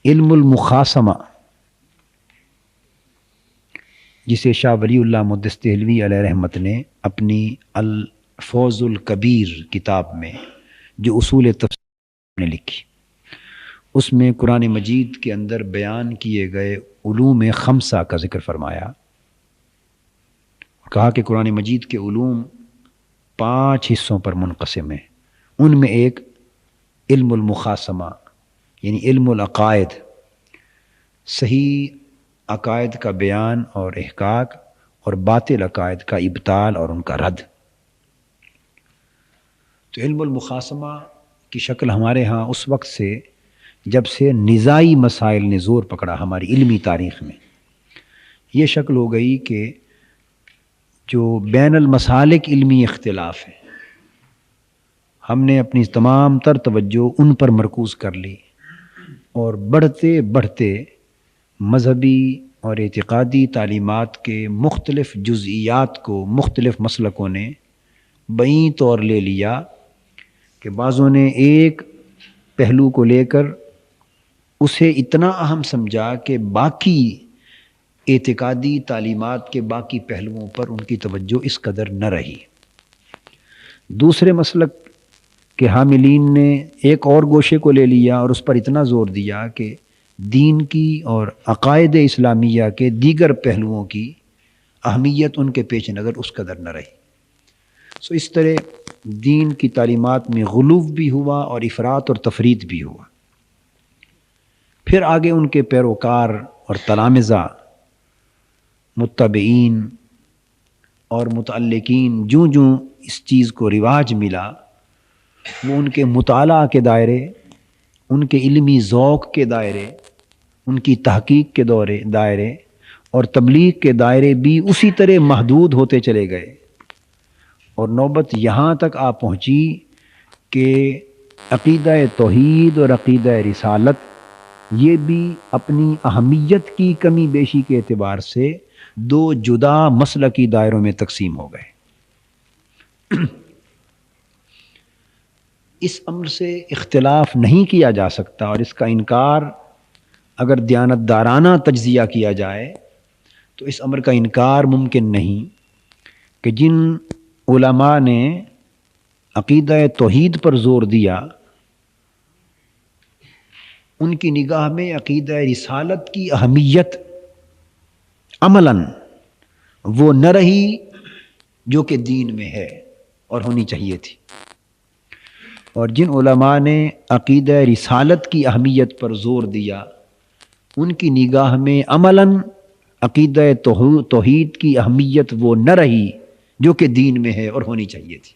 علم المخاصمہ، جسے شاہ ولی اللہ مقدس دہلوی علیہ رحمت نے اپنی الفوز الکبیر کتاب میں جو اصول تفسیر نے لکھی، اس میں قرآن مجید کے اندر بیان کیے گئے علوم خمسہ کا ذکر فرمایا، کہا کہ قرآن مجید کے علوم 5 حصوں پر منقسم ہیں، ان میں ایک علم المخاصمہ یعنی علم العقائد، صحیح عقائد کا بیان اور احقاق، اور باطل عقائد کا ابطال اور ان کا رد۔ تو علم المخاصمہ کی شکل ہمارے ہاں اس وقت سے جب سے نزاعی مسائل نے زور پکڑا ہماری علمی تاریخ میں، یہ شکل ہو گئی کہ جو بین المسالک علمی اختلاف ہے، ہم نے اپنی تمام تر توجہ ان پر مرکوز کر لی، اور بڑھتے بڑھتے مذہبی اور اعتقادی تعلیمات کے مختلف جزئیات کو مختلف مسلکوں نے بعین طور لے لیا کہ بعضوں نے ایک پہلو کو لے کر اسے اتنا اہم سمجھا کہ باقی اعتقادی تعلیمات کے باقی پہلوؤں پر ان کی توجہ اس قدر نہ رہی۔ دوسرے مسلک کے حاملین نے ایک اور گوشے کو لے لیا اور اس پر اتنا زور دیا کہ دین کی اور عقائد اسلامیہ کے دیگر پہلوؤں کی اہمیت ان کے پیش نظر اس قدر نہ رہی۔ سو اس طرح دین کی تعلیمات میں غلو بھی ہوا اور افراط اور تفریط بھی ہوا۔ پھر آگے ان کے پیروکار اور تلامذہ، متبعین اور متعلقین جوں جوں اس چیز کو رواج ملا، وہ ان کے مطالعہ کے دائرے، ان کے علمی ذوق کے دائرے، ان کی تحقیق کے دائرے اور تبلیغ کے دائرے بھی اسی طرح محدود ہوتے چلے گئے، اور نوبت یہاں تک آ پہنچی کہ عقیدہ توحید اور عقیدہ رسالت یہ بھی اپنی اہمیت کی کمی بیشی کے اعتبار سے 2 جدا مسلکی دائروں میں تقسیم ہو گئے۔ اس امر سے اختلاف نہیں کیا جا سکتا، اور اس کا انکار اگر دیانتدارانہ تجزیہ کیا جائے تو اس امر کا انکار ممکن نہیں کہ جن علماء نے عقیدہ توحید پر زور دیا، ان کی نگاہ میں عقیدہ رسالت کی اہمیت عملاً وہ نہ رہی جو کہ دین میں ہے اور ہونی چاہیے تھی، اور جن علماء نے عقیدہ رسالت کی اہمیت پر زور دیا، ان کی نگاہ میں عملاً عقیدہ توحید کی اہمیت وہ نہ رہی جو کہ دین میں ہے اور ہونی چاہیے تھی۔